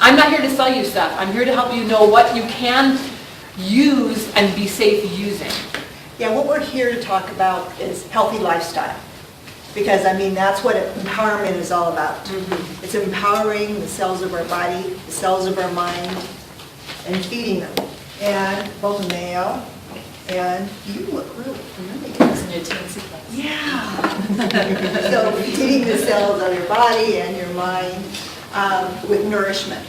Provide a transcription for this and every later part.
I'm not here to sell you stuff. I'm here to help you know what you can use and be safe using. Yeah, what we're here to talk about is healthy lifestyle. Because, I mean, that's what empowerment is all about. It's empowering the cells of our body, the cells of our mind, and feeding them. And both Ameo and you look really familiar. It's in your TNC class. Yeah. So feeding the cells of your body and your mind with nourishment,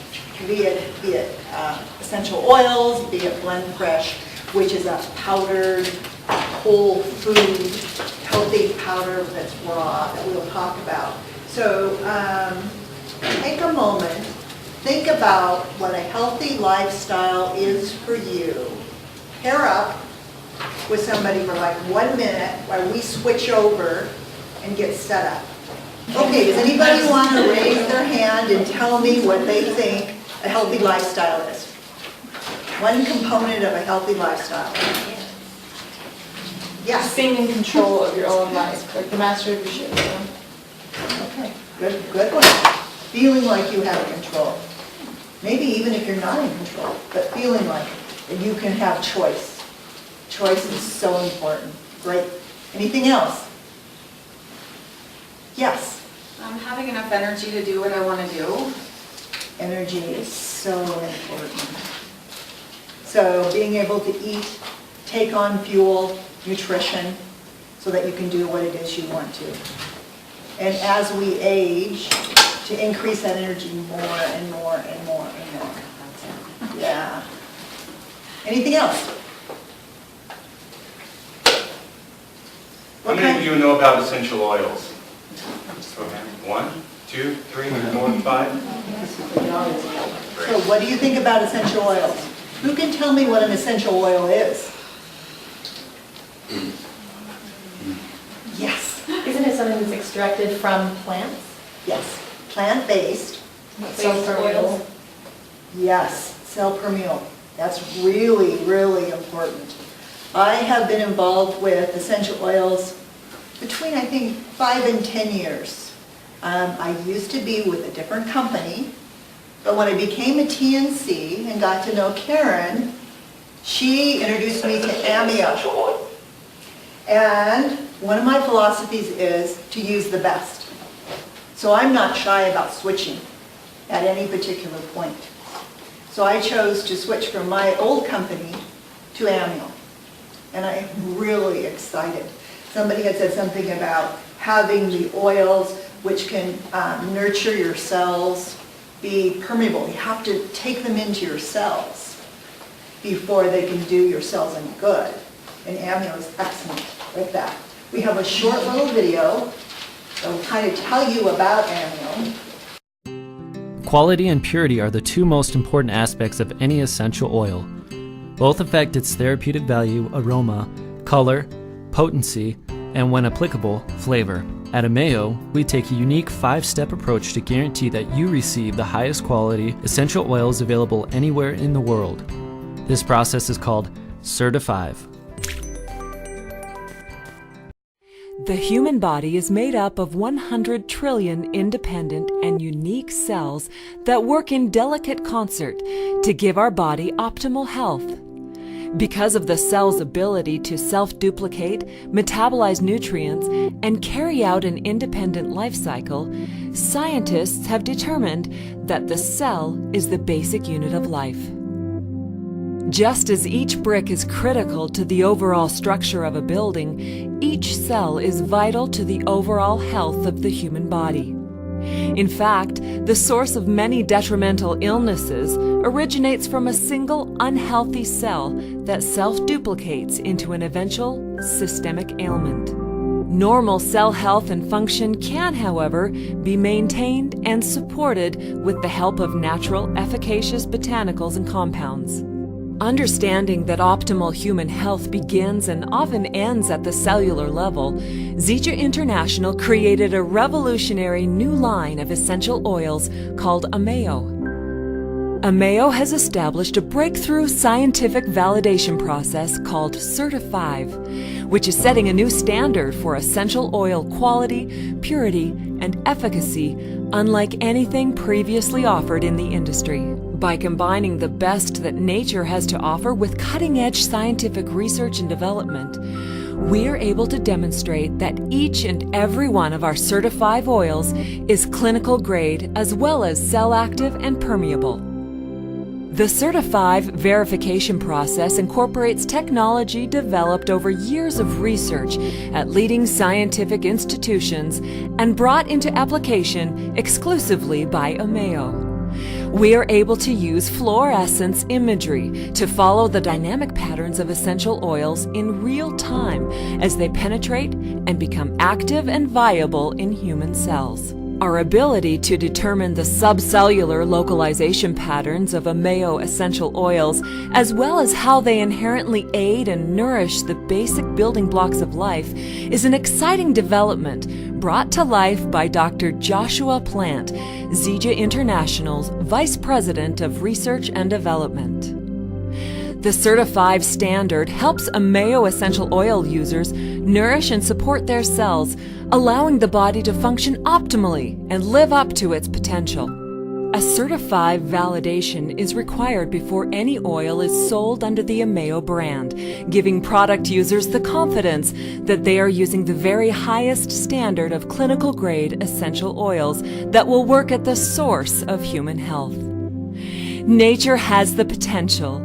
be it essential oils, be it Blendfresh, which is a powdered whole food, healthy powder that's raw that we'll talk about. So take a moment, think about what a healthy lifestyle is for you. Pair up with somebody for like 1 minute while we switch over and get set up. Okay, does anybody want to raise their hand and tell me what they think a healthy lifestyle is? One component of a healthy lifestyle. Yes. Being in control of your own life, like the master of your shit, you know? Okay, good one. Feeling like you have control. Maybe even if you're not in control, but feeling like that you can have choice. Choice is so important. Great. Anything else? Yes. Having enough energy to do what I want to do. Energy is so important. So being able to eat, take on fuel, nutrition, so that you can do what it is you want to. And as we age, to increase that energy more and more and more and more. Yeah. Anything else? How many of you know about essential oils? Okay. 1, 2, 3, 4, 5? So what do you think about essential oils? Who can tell me what an essential oil is? Yes. Isn't it something that's extracted from plants? Yes. Plant-based. Sulfur oils? Yes. Cell permeable. That's really, really important. I have been involved with essential oils between, I think, 5 and 10 years. I used to be with a different company, but when I became a TNC and got to know Karen, she introduced me to Ameo. And one of my philosophies is to use the best. So I'm not shy about switching at any particular point. So I chose to switch from my old company to Ameo. And I am really excited. Somebody had said something about having the oils which can nurture your cells, be permeable. You have to take them into your cells before they can do your cells any good. And Ameo is excellent with that. We have a short little video that will kind of tell you about Ameo. Quality and purity are the two most important aspects of any essential oil. Both affect its therapeutic value, aroma, color, potency, and when applicable, flavor. At Ameo, we take a unique 5-step approach to guarantee that you receive the highest quality essential oils available anywhere in the world. This process is called certifies. The human body is made up of 100 trillion independent and unique cells that work in delicate concert to give our body optimal health. Because of the cell's ability to self-duplicate, metabolize nutrients, and carry out an independent life cycle, scientists have determined that the cell is the basic unit of life. Just as each brick is critical to the overall structure of a building, each cell is vital to the overall health of the human body. In fact, the source of many detrimental illnesses originates from a single unhealthy cell that self-duplicates into an eventual systemic ailment. Normal cell health and function can, however, be maintained and supported with the help of natural, efficacious botanicals and compounds. Understanding that optimal human health begins and often ends at the cellular level, Zija International created a revolutionary new line of essential oils called Ameo. Ameo has established a breakthrough scientific validation process called certifies, which is setting a new standard for essential oil quality, purity, and efficacy unlike anything previously offered in the industry. By combining the best that nature has to offer with cutting-edge scientific research and development, we are able to demonstrate that each and every one of our certified oils is clinical grade as well as cell active and permeable. The certified verification process incorporates technology developed over years of research at leading scientific institutions and brought into application exclusively by Ameo. We are able to use fluorescence imagery to follow the dynamic patterns of essential oils in real time as they penetrate and become active and viable in human cells. Our ability to determine the subcellular localization patterns of Ameo essential oils, as well as how they inherently aid and nourish the basic building blocks of life, is an exciting development brought to life by Dr. Joshua Plant, Zija International's Vice President of Research and Development. The Certified standard helps Ameo essential oil users nourish and support their cells, allowing the body to function optimally and live up to its potential. A certified validation is required before any oil is sold under the Ameo brand, giving product users the confidence that they are using the very highest standard of clinical grade essential oils that will work at the source of human health. Nature has the potential,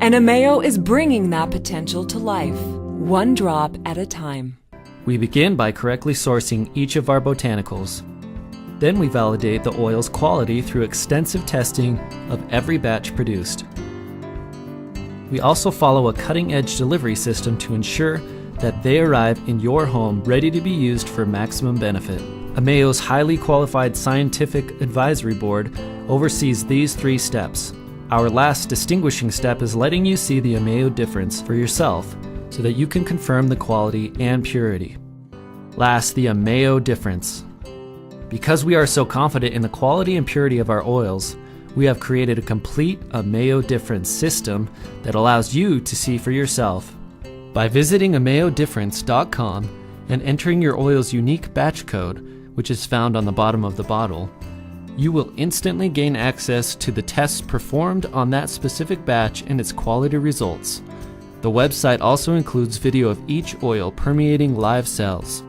and Ameo is bringing that potential to life, one drop at a time. We begin by correctly sourcing each of our botanicals. Then we validate the oil's quality through extensive testing of every batch produced. We also follow a cutting-edge delivery system to ensure that they arrive in your home ready to be used for maximum benefit. Ameo's highly qualified scientific advisory board oversees these 3 steps. Our last distinguishing step is letting you see the Ameo difference for yourself so that you can confirm the quality and purity. Last, the Ameo difference. Because we are so confident in the quality and purity of our oils, we have created a complete Ameo difference system that allows you to see for yourself. By visiting AmeoDifference.com and entering your oil's unique batch code, which is found on the bottom of the bottle, you will instantly gain access to the tests performed on that specific batch and its quality results. The website also includes video of each oil permeating live cells.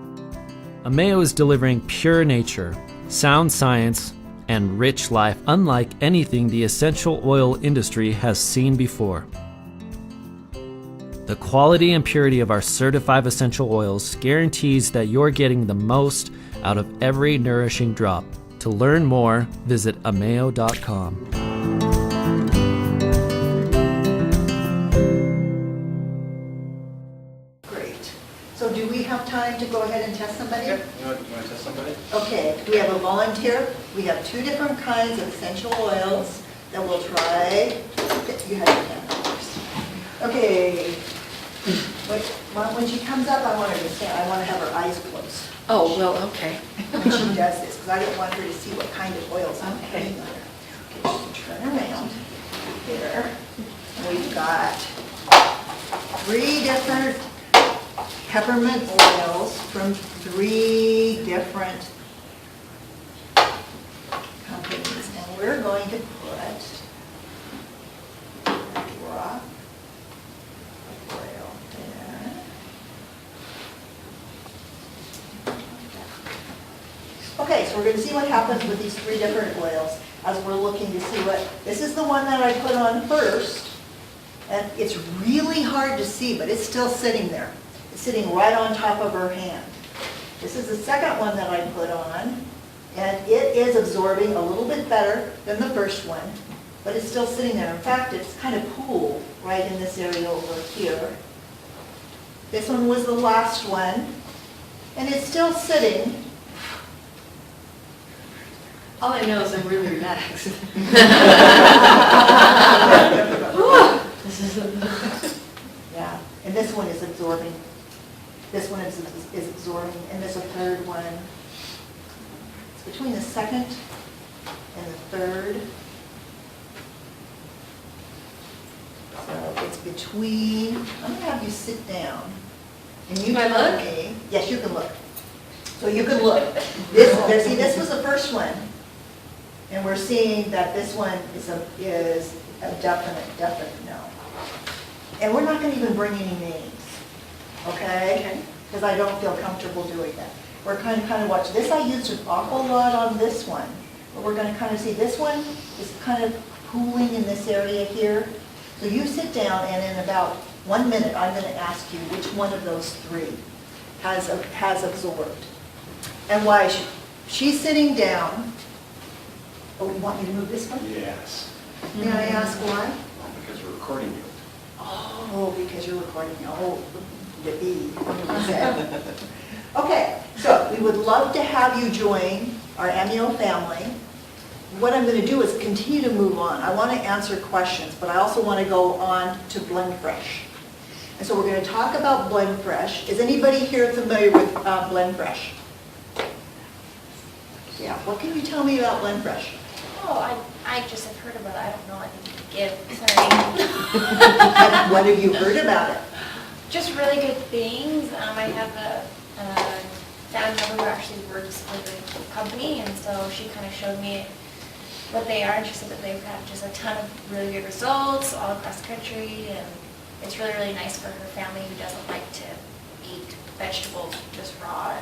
Ameo is delivering pure nature, sound science, and rich life unlike anything the essential oil industry has seen before. The quality and purity of our certified essential oils guarantees that you're getting the most out of every nourishing drop. To learn more, visit Ameo.com. Great. So do we have time to go ahead and test somebody? Yeah, you want to test somebody? Okay, we have a volunteer. We have 2 different kinds of essential oils that we'll try. You have your hand up first. Okay. Wait, when she comes up, I want her to stand. I want to have her eyes closed Oh, well, okay. when she does this, because I don't want her to see what kind of oils I'm putting on her. Okay, she can turn around here. We've got 3 different peppermint oils from 3 different companies, and we're going to put a drop of oil there. Okay, so we're going to see what happens with these 3 different oils as we're looking to see what, this is the one that I put on first, and it's really hard to see, but it's still sitting there. It's sitting right on top of her hand. This is the second one that I put on, and it is absorbing a little bit better than the first one, but it's still sitting there. In fact, it's kind of cool right in this area over here. This one was the last one, and it's still sitting. All I know is I'm really relaxed. Yeah, and this one is absorbing. This one is absorbing, and there's a third one. It's between the second and the third. between, I'm gonna have you sit down. And you Can I tell look? me, yes, you can look. So you can look. This was the first one. And we're seeing that this one is a definite no. And we're not gonna even bring any names, okay? Because I don't feel comfortable doing that. We're kind of watch. This I used an awful lot on this one, but we're gonna kind of see this one is kind of pooling in this area here. So you sit down and in about 1 minute, I'm gonna ask you which one of those three has absorbed. And why she's sitting down. Oh, you want me to move this one? Yes, May I ask why? because we're recording you. Oh, because you're recording. Oh, the E. 100%. Okay, so we would love to have you join our Ameo family. What I'm going to do is continue to move on. I want to answer questions, but I also want to go on to Blendfresh. And so we're going to talk about Blendfresh. Is anybody here familiar with Blendfresh? Yeah, what can you tell me about Blendfresh? Oh, I just have heard about it. I don't know anything to give, sorry. What have you heard about it? Just really good things. I have a family member who actually works with the company, and so she kind of showed me what they are, and she said that they've had just a ton of really good results all across the country, and it's really, really nice for her family who doesn't like to eat vegetables just raw.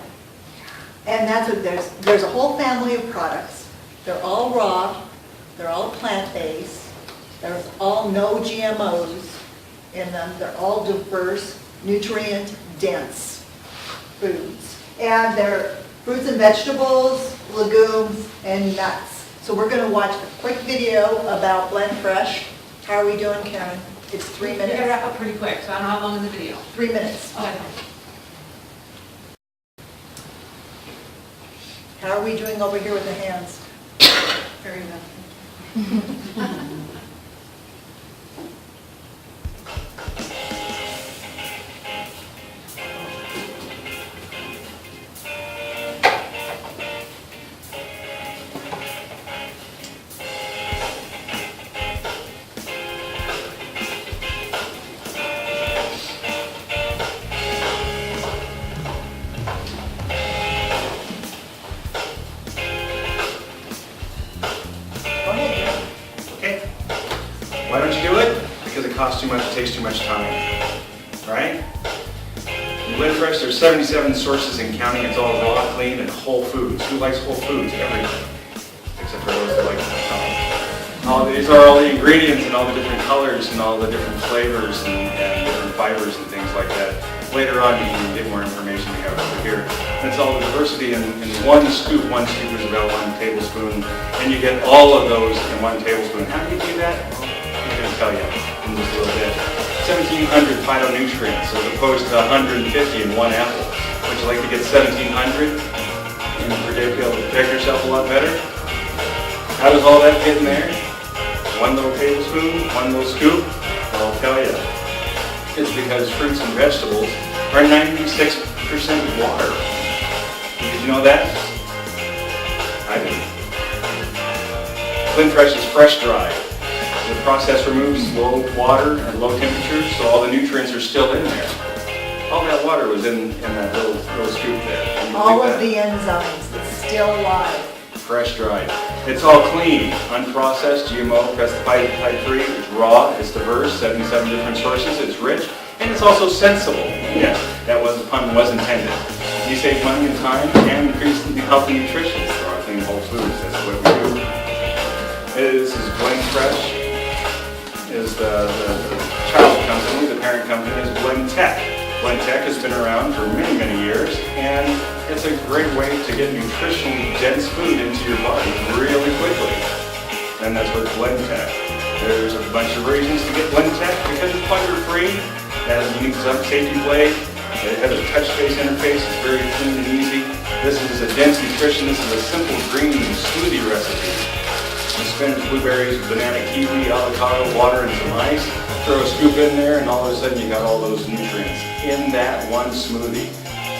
And that's what there's a whole family of products. They're all raw, they're all plant-based, there's all no GMOs in them, they're all diverse, nutrient-dense foods. And they're fruits and vegetables, legumes, and nuts. So we're going to watch a quick video about Blendfresh. How are we doing, Karen? It's 3 We're gonna minutes. wrap up pretty quick, so I don't know how long is the video. 3 minutes. Okay. How are we doing over here with the hands? Very good. Go ahead. Okay. Why don't you do it? Because it costs too much, it takes too much time. Right? In Blendfresh, there's 77 sources and counting. It's all raw, clean, and whole foods. Who likes whole foods? Everybody. Except for those that like these are all the ingredients and all the different colors and all the different flavors and different fibers and things like that. Later on, you can get more information we have over here. And it's all the diversity in one scoop. One scoop is about 1 tablespoon, and you get all of those in 1 tablespoon. How do you do that? I'm going to tell you in just a little bit. 1,700 phytonutrients as opposed to 150 in 1 apple. Would you like to get 1,700 and be able to protect yourself a lot better? How does all that get in there? 1 little tablespoon, 1 little scoop? Well, I'll tell you. It's because fruits and vegetables are 96% water. Did you know that? I didn't. Blendfresh is fresh dried. The process removes low water and low temperatures, so all the nutrients are still in there. All that water was in that little scoop there. Can you All believe of that? the enzymes, it's still alive. Fresh dried. It's all clean, unprocessed, GMO, pesticide free, it's raw, it's diverse, 77 different sources, it's rich, and it's also sensible. Yes, that pun was intended. You save money and time and increase the health and nutrition through our clean whole foods. That's what we do. This is Blendfresh, is the child company, the parent company is Blendtech. Blendtech has been around for many, many years, and it's a great way to get nutritionally dense food into your body really quickly. And that's what Blendtech. There's a bunch of reasons to get Blendtech because it's plunger-free, it has a unique safety blade, it has a touch-based interface, it's very clean and easy. This is a dense nutrition, this is a simple green smoothie recipe. Spinach, blueberries, banana, kiwi, avocado, water, and some ice. Throw a scoop in there, and all of a sudden you got all those nutrients in that one smoothie.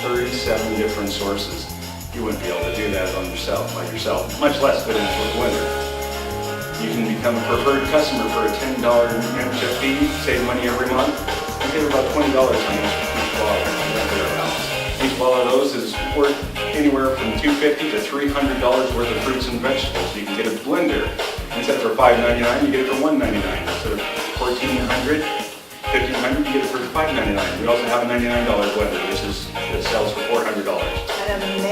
37 different sources. You wouldn't be able to do that by yourself, much less put into a blender. You can become a preferred customer for a $10 membership fee, save money every month, and save about $20 on each bottle. Each bottle of those is worth anywhere from $250 to $300 worth of fruits and vegetables. You can get a blender. Instead of for $5.99, you get it for $1.99. Instead of $1,400, $1,500, you get it for $5.99. We also have a $99 blender, that sells for $400.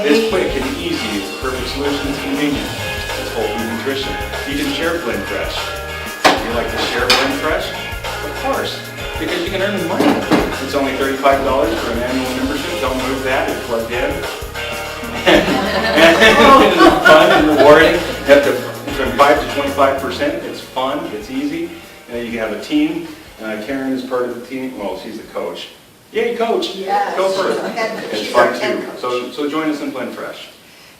It's quick and easy. It's the perfect solution. It's convenient. It's whole food nutrition. You can share Blendfresh. Would you like to share Blendfresh? Of course, because you can earn money. It's only $35 for an annual membership. Don't move that. It's plugged in. And it's fun and rewarding. You have to from 5 to 25%. It's fun. It's easy. You can have a team. Karen is part of the team. Well, she's the coach. Yay, coach! Yes. Go for it. It's She's fun our head too. coach. So join us in Blendfresh.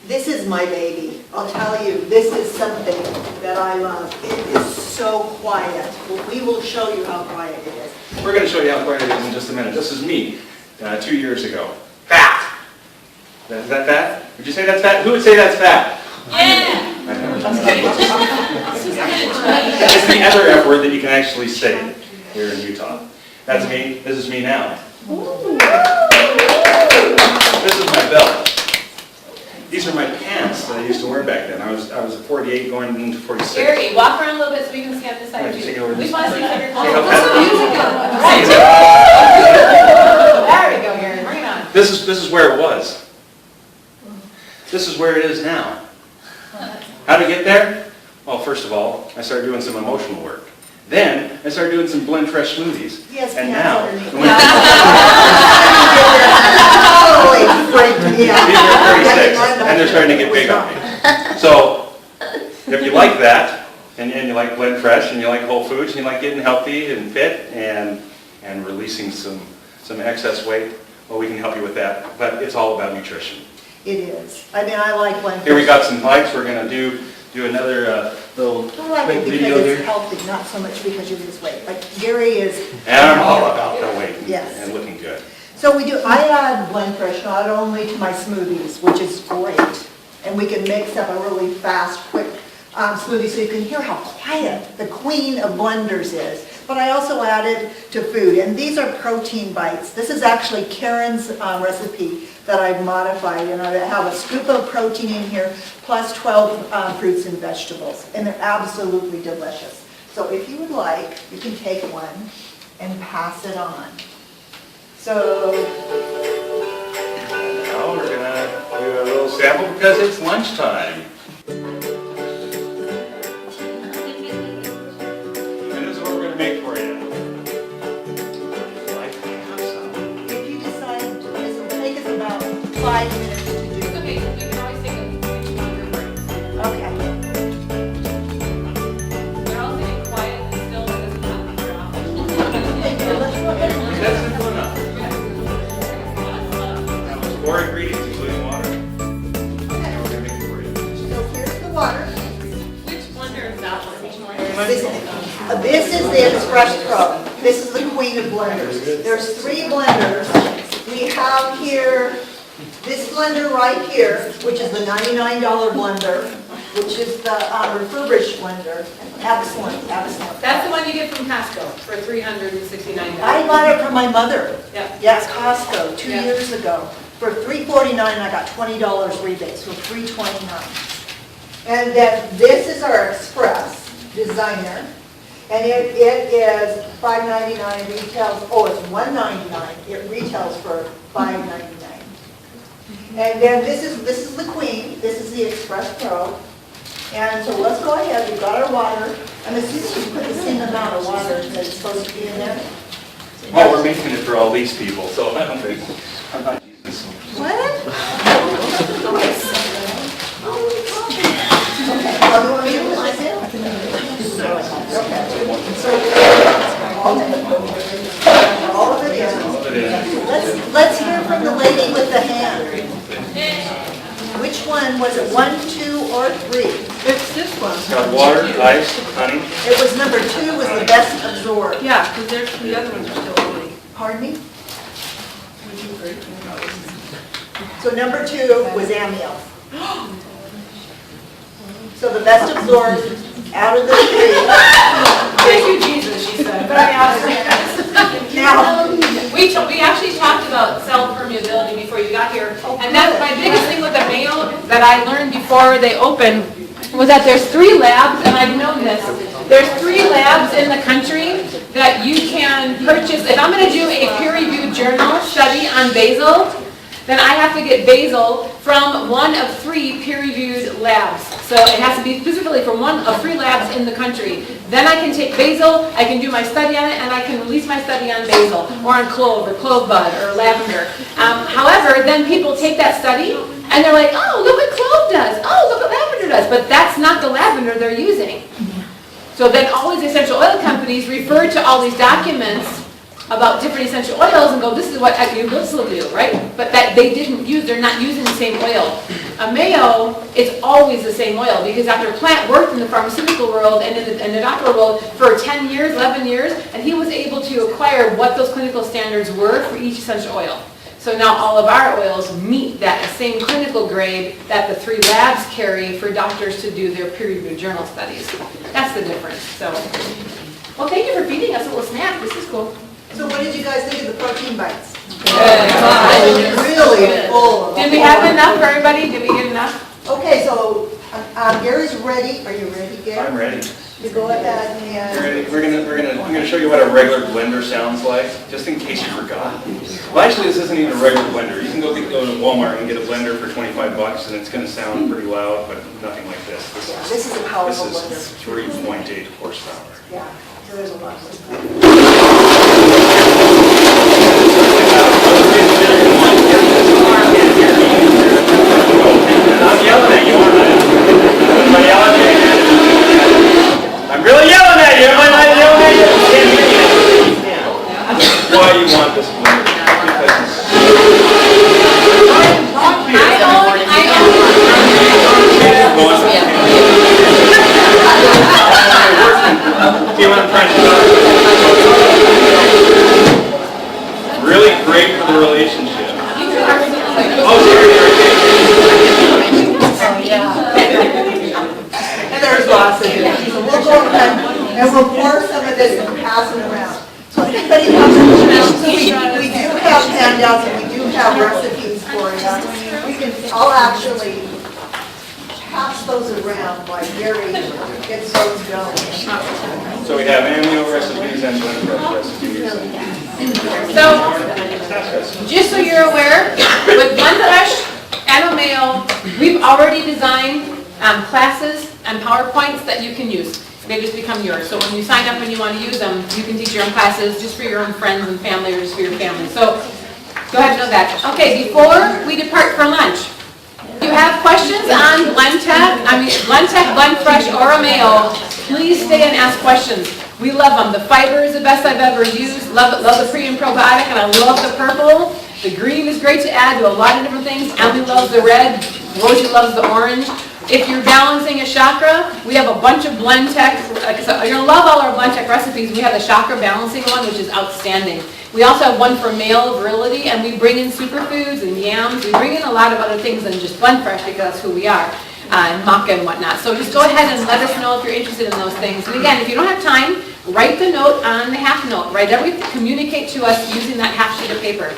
This is my baby. I'll tell you, this is something that I love. It is so quiet. We will show you how quiet it is. We're going to show you how quiet it is in just a minute. This is me 2 years ago. Fat! Is that fat? Would you say that's fat? Who would say that's fat? Yeah! It's the other F word that you can actually say here in Utah. That's me. This is me now. This is my belt. These are my pants that I used to wear back then. I was a 48 going into 46. Gary, walk around a little bit so we can see on this side Right, too. take it over We this want to see side. your See how Put fast- some music on. There we go, Gary. Bring it on. This is where it was. This is where it is now. How to get there? Well, first of all, I started doing some emotional work. Then I started doing some Blendfresh smoothies. Yes, and pants now, underneath. when- Totally freaked me out. these are 36, and they're starting to get big on me. So, if you like that, and you like Blendfresh, and you like Whole Foods, and you like getting healthy and fit, and releasing some excess weight, well, we can help you with that. But it's all about nutrition. It is. I mean, I like Blendfresh. Here we got some likes. We're going to do another little I like quick it video because it's here. healthy, not so much because you lose weight. Like Gary is. And I'm all about the weight Yes. and looking good. So we do, I add Blendfresh not only to my smoothies, which is great, and we can mix up a really fast, quick smoothie so you can hear how quiet the queen of blenders is. But I also add it to food, and these are protein bites. This is actually Karen's recipe that I've modified, and I have a scoop of protein in here, plus 12 fruits and vegetables, and they're absolutely delicious. So if you would like, you can take one and pass it on. So, Now we're going to do a little sample because it's lunchtime. And this is what we're going to make for you. Like to have some. if you decide, this will take us about 5 minutes to do. Okay, we can always take a longer break. Okay. They're all sitting quiet and still, that doesn't happen very often. That's simple enough. That was 4 ingredients, including water. Now we're going to make it for you. So here's the water. Which blender is that one? Which one? This is the Express Pro. This is the queen of blenders. There's 3 blenders. We have here, this blender right here, which is the $99 blender, which is the refurbished blender. Excellent, excellent. That's the one you get from Costco for $369. I bought it from my mother. Yeah. Yes, Costco, 2 Yeah. years ago. For $3.49, I got $20 rebate, so $3.29. And then this is our Express Designer, and it is $5.99 retails, oh, it's $1.99, it retails for $5.99. And then this is the Queen, this is the Express Pro. And so let's go ahead, we've got our water. I'm assuming you put the same amount of water that's supposed to be in there. Well, we're making it for all these people, so I don't think, I'm not using this. What? Okay, well, you want me to put this in? All of it in. Let's hear from the lady with the hand. Which one, was it 1, 2, or 3? It's this one. It's got water, ice, honey. It was number 2 was the best absorbed. Yeah, because there's, the other ones are still early. Pardon me? So number 2 was Ameo. So the best absorbed out of the tree. Thank you, Jesus, she said. But Now, we actually talked about cell permeability before you got here. And that's my biggest thing with Ameo that I learned before they opened was that there's 3 labs, and I've known this. There's 3 labs in the country that you can purchase. If I'm going to do a peer-reviewed journal study on basil, then I have to get basil from one of 3 peer-reviewed labs. So it has to be specifically from one of 3 labs in the country. Then I can take basil, I can do my study on it, and I can release my study on basil, or on clove, or clove bud, or lavender. However, then people take that study, and they're like, oh, look what clove does. Oh, look what lavender does. But that's not the lavender they're using. So then all these essential oil companies refer to all these documents about different essential oils and go, this is what this will do, right? But that they didn't use, they're not using the same oil. Ameo, it's always the same oil because Dr. Plant worked in the pharmaceutical world and in the doctoral world for 10 years, 11 years, and he was able to acquire what those clinical standards were for each essential oil. So now all of our oils meet that same clinical grade that the 3 labs carry for doctors to do their peer-reviewed journal studies. That's the difference. So, well, thank you for feeding us a little snack. This is cool. so what did you guys think of the protein bites? Good. Really full of. Did we have enough for everybody? Did we get enough? Okay, so Gary's ready. Are you ready, Gary? I'm ready. You go ahead and. I'm gonna show you what a regular blender sounds like, just in case you forgot. Well, actually, this isn't even a regular blender. You can go to Walmart and get a blender for 25 bucks, and it's gonna sound pretty loud, but nothing like this. This is a powerful This blender. is 3.8 horsepower. Yeah, so there's a lot of stuff. I'm yelling at you, aren't I? Am I yelling at you? I'm really yelling at you. Am I not yelling at you? Why you want this blender? See what I'm trying to do? Really great for the relationship. Oh, And there's lots of it. So we'll go ahead and we'll pour some of this and pass it around. So if anybody comes in, we do have handouts and we do have recipes for you. I'll actually pass those around while Gary gets those going. so we have Ameo recipes and Blendfresh recipes. So, just so you're aware, with Blendfresh and Ameo, we've already designed classes and PowerPoints that you can use. They just become yours. So when you sign up and you want to use them, you can teach your own classes just for your own friends and family or just for your family. So go ahead and know that. Okay, before we depart for lunch, if you have questions on Blendtech, Blendfresh, or Ameo, please stay and ask questions. We love them. The fiber is the best I've ever used. Love the pre and probiotic, and I love the purple. The green is great to add to a lot of different things. Emily loves the red. Rosie loves the orange. If you're balancing a chakra, we have a bunch of Blendtech. So you're going to love all our Blendtech recipes. We have the chakra balancing one, which is outstanding. We also have one for male virility, and we bring in superfoods and yams. We bring in a lot of other things than just Blendfresh because that's who we are, and maca and whatnot. So just go ahead and let us know if you're interested in those things. And again, if you don't have time, write the note on the half note. Write everything, communicate to us using that half sheet of paper.